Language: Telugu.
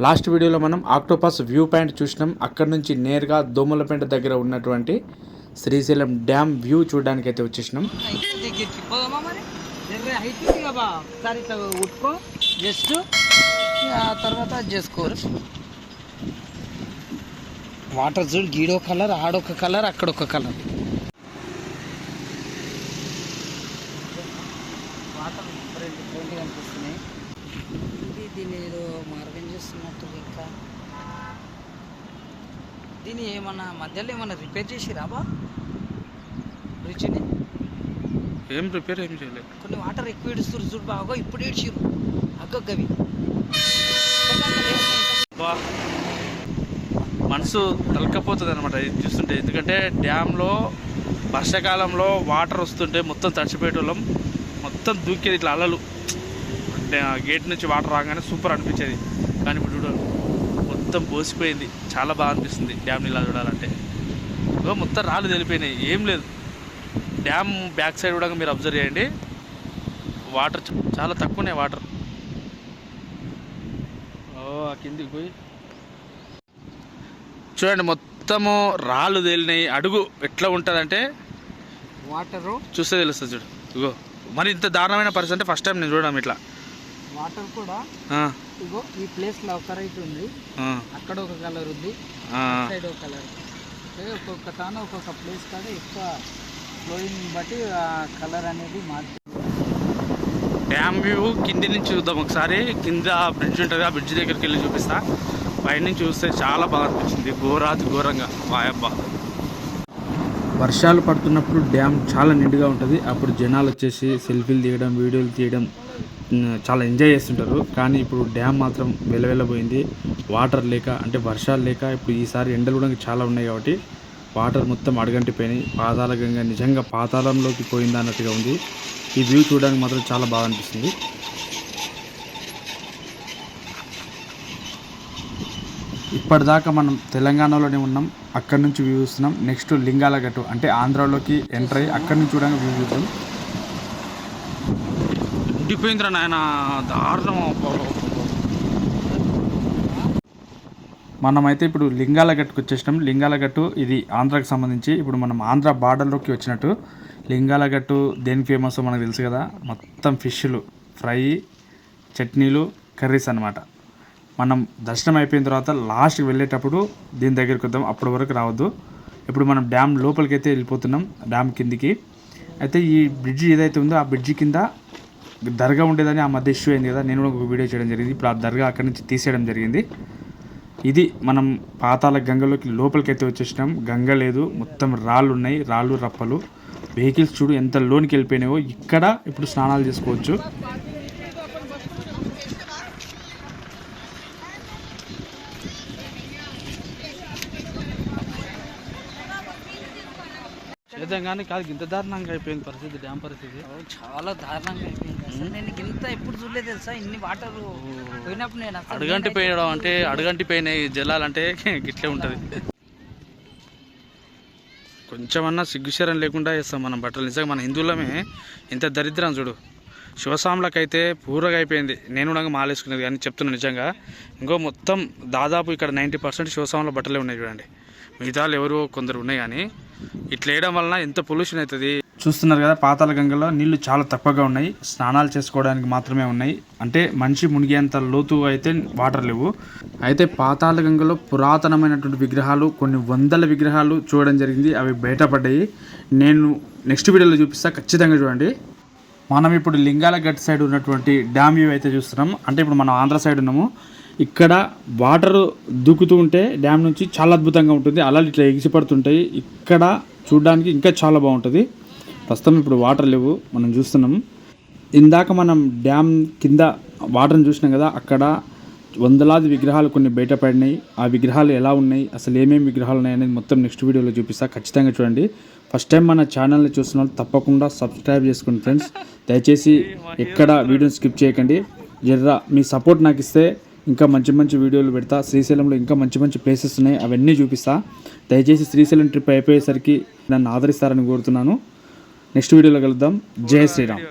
లాస్ట్ వీడియోలో మనం ఆక్టోపస్ వ్యూ పాయింట్ చూసినాం. అక్కడ నుంచి నేరుగా దోమలపేట దగ్గర ఉన్నటువంటి శ్రీశైలం డ్యామ్ వ్యూ చూడడానికి అయితే వచ్చేసినాం. జస్ట్ తర్వాత చేసుకోవచ్చు. వాటర్ చూడు, గీడో కలర్, ఆడొక కలర్, అక్కడొక కలర్. వాటర్ డిఫరెంట్ అనిపిస్తున్నాయి. దీన్ని ఏదో మార్గం చేస్తున్నట్టు. ఇంకా దీన్ని ఏమన్నా మధ్యలో ఏమన్నా రిపేర్ చేసి రాబా రుచిని? ఏం రిపేర్ ఏం చేయలేదు. కొన్ని వాటర్ ఎక్కువ ఇడుస్తారు చూడు బాగా, ఇప్పుడు ఇడిచిరు అగ్గవి. మనసు తలకపోతుంది అనమాట ఇది చూస్తుంటే. ఎందుకంటే డ్యామ్లో వర్షాకాలంలో వాటర్ వస్తుంటే మొత్తం తడిచిపోయేటోళ్ళం, మొత్తం దూకేది ఇట్లా అలలు. అంటే గేట్ నుంచి వాటర్ రాగానే సూపర్ అనిపించేది. కానీ ఇప్పుడు చూడాలి మొత్తం పోసిపోయింది. చాలా బాగా అనిపిస్తుంది డ్యామ్ని ఇలా చూడాలంటే. మొత్తం రాళ్ళు తెలిపోయినాయి, ఏం లేదు. డ్యామ్ బ్యాక్ సైడ్ కూడా మీరు అబ్జర్వ్ చేయండి, వాటర్ చాలా తక్కువనే వాటర్. కిందికి పోయి చూడండి, మొత్తము రాళ్ళు తేలినాయి. అడుగు ఎట్లా ఉంటుందంటే వాటరు చూస్తే తెలుస్తుంది. చూడు ఇగో, మరి ఇంత దారుణమైన పరిస్థితి అంటే ఫస్ట్ టైం నేను చూడడం ఇట్లా. వాటర్ కూడా ఇగో ఈ ప్లేస్ లో ఒక రైట్ ఉంది, అక్కడ ఒక కలర్ ఉంది, సైడ్ ఒక కలర్. ఒక్కొక్క తాను ఒక్కొక్క ప్లేస్ కాడ ఎక్కువ ఫ్లోయింగ్ బట్టి ఆ కలర్ అనేది మారుతుంది. డ్యామ్ వ్యూ కింది నుంచి చూద్దాం ఒకసారి. కింద బ్రిడ్జ్ ఉంటుంది, ఆ బ్రిడ్జ్ దగ్గరికి వెళ్ళి చూపిస్తా. పైన నుంచి చూస్తే చాలా బాగా అనిపించింది, ఘోరంగా. వాయబ్బా, వర్షాలు పడుతున్నప్పుడు డ్యామ్ చాలా నిండుగా ఉంటుంది. అప్పుడు జనాలు వచ్చేసి సెల్ఫీలు తీయడం, వీడియోలు తీయడం చాలా ఎంజాయ్ చేస్తుంటారు. కానీ ఇప్పుడు డ్యామ్ మాత్రం వెలవెలబోయింది. వాటర్ లేక, అంటే వర్షాలు లేక, ఇప్పుడు ఈసారి ఎండలు కూడా చాలా ఉన్నాయి కాబట్టి వాటర్ మొత్తం అడగంటిపోయినాయి. పాతాళ గంగ నిజంగా పాతాళంలోకి పోయింది అన్నట్టుగా ఉంది. ఈ వ్యూ చూడడానికి మాత్రం చాలా బాగా అనిపిస్తుంది. ఇప్పటిదాకా మనం తెలంగాణలోనే ఉన్నాం, అక్కడి నుంచి వ్యూ చూస్తున్నాం. నెక్స్ట్ లింగాలగట్టు అంటే ఆంధ్రాలోకి ఎంటర్ అయ్యి అక్కడి నుంచి చూడడానికి వ్యూ చూద్దాం. ఉండిపోయిందిరా నాయన, దారుణం. మనమైతే ఇప్పుడు లింగాలగట్టుకు వచ్చేసినాం. లింగాలగట్టు ఇది ఆంధ్రాకి సంబంధించి. ఇప్పుడు మనం ఆంధ్ర బార్డర్లోకి వచ్చినట్టు. లింగాలగట్టు దేనికి ఫేమస్ మనకు తెలుసు కదా, మొత్తం ఫిష్లు ఫ్రై, చట్నీలు, కర్రీస్ అన్నమాట. మనం దర్శనం అయిపోయిన తర్వాత లాస్ట్కి వెళ్ళేటప్పుడు దీని దగ్గరికి వద్దాం, అప్పటి వరకు రావద్దు. ఇప్పుడు మనం డ్యామ్ లోపలికి అయితే వెళ్ళిపోతున్నాం, డ్యామ్ కిందికి. అయితే ఈ బ్రిడ్జ్ ఏదైతే ఉందో ఆ బ్రిడ్జి కింద దర్గా ఉండేదని ఆ మధ్య ఇష్యూ అయింది కదా, నేను కూడా ఒక వీడియో చేయడం జరిగింది. ఇప్పుడు ఆ దర్గా అక్కడి నుంచి తీసేయడం జరిగింది. ఇది మనం పాతాళ గంగలోకి లోపలికి అయితే వచ్చేసినాం. గంగ లేదు, మొత్తం రాళ్ళు ఉన్నాయి, రాళ్ళు రప్పలు. వెహికల్స్ చూడు ఎంత లోనికి వెళ్ళిపోయినాయో. ఇక్కడ ఇప్పుడు స్నానాలు చేసుకోవచ్చు. కానీ కాదు, ఇంత దారుణంగా అయిపోయింది పరిస్థితి, డ్యామ్ పరిస్థితి చాలా దారుణంగా అయిపోయింది. అసలు నేను ఇంత ఎప్పుడు చూడలేదు తెలుసా, ఇన్ని వాటర్ పోయినప్పుడు. నేను అడుగంటి పోయడం అంటే అడుగంటి పోయినాయి జలాలంటే గిట్లే ఉంటుంది. కొంచెమన్నా సిగ్గుశరం లేకుండా వేస్తాం మనం బట్టలు. నిజంగా మన హిందువులమే ఇంత దరిద్రం చూడు. శివస్వాములకైతే పూరగా అయిపోయింది. నేను కూడా మాలేసుకునేది కానీ చెప్తున్నాను నిజంగా. ఇంకో మొత్తం దాదాపు ఇక్కడ 90% శివస్వాముల బట్టలే ఉన్నాయి చూడండి. మిగతాలు ఎవరో కొందరు ఉన్నాయి, కానీ ఇట్లా వేయడం వలన ఎంత పొల్యూషన్ అవుతుంది. చూస్తున్నారు కదా, పాతాళ గంగలో నీళ్లు చాలా తక్కువగా ఉన్నాయి, స్నానాలు చేసుకోవడానికి మాత్రమే ఉన్నాయి. అంటే మనిషి మునిగేంత లోతు అయితే వాటర్ లేవు. అయితే పాతాళ గంగలో పురాతనమైనటువంటి విగ్రహాలు, కొన్ని వందల విగ్రహాలు చూడడం జరిగింది. అవి బయటపడ్డాయి. నేను నెక్స్ట్ వీడియోలో చూపిస్తా, ఖచ్చితంగా చూడండి. మనం ఇప్పుడు లింగాలగట్టు సైడ్ ఉన్నటువంటి డ్యామ్ వ్యూ అయితే చూస్తున్నాం. అంటే ఇప్పుడు మనం ఆంధ్ర సైడ్ ఉన్నాము. ఇక్కడ వాటర్ దూకుతూ ఉంటే డ్యామ్ నుంచి చాలా అద్భుతంగా ఉంటుంది. అలా ఇట్లా ఎగిసిపడుతుంటాయి. ఇక్కడ చూడడానికి ఇంకా చాలా బాగుంటుంది. ప్రస్తుతం ఇప్పుడు వాటర్ లేవు, మనం చూస్తున్నాం. ఇందాక మనం డ్యామ్ కింద వాటర్ని చూసినాం కదా, అక్కడ వందలాది విగ్రహాలు కొన్ని బయటపడినాయి. ఆ విగ్రహాలు ఎలా ఉన్నాయి, అసలు ఏమేమి విగ్రహాలు ఉన్నాయి అనేది మొత్తం నెక్స్ట్ వీడియోలో చూపిస్తా, ఖచ్చితంగా చూడండి. ఫస్ట్ టైం మన ఛానల్ని చూస్తున్న వాళ్ళు తప్పకుండా సబ్స్క్రైబ్ చేసుకోండి ఫ్రెండ్స్. దయచేసి ఎక్కడ వీడియోని స్కిప్ చేయకండి. జర్రా మీ సపోర్ట్ నాకు ఇస్తే ఇంకా మంచి మంచి వీడియోలు పెడతా. శ్రీశైలంలో ఇంకా మంచి మంచి ప్లేసెస్ ఉన్నాయి, అవన్నీ చూపిస్తా. దయచేసి శ్రీశైలం ట్రిప్ అయిపోయేసరికి నన్ను ఆదరిస్తారని కోరుతున్నాను. నెక్స్ట్ వీడియోలో కలుద్దాం. జై శ్రీరామ్.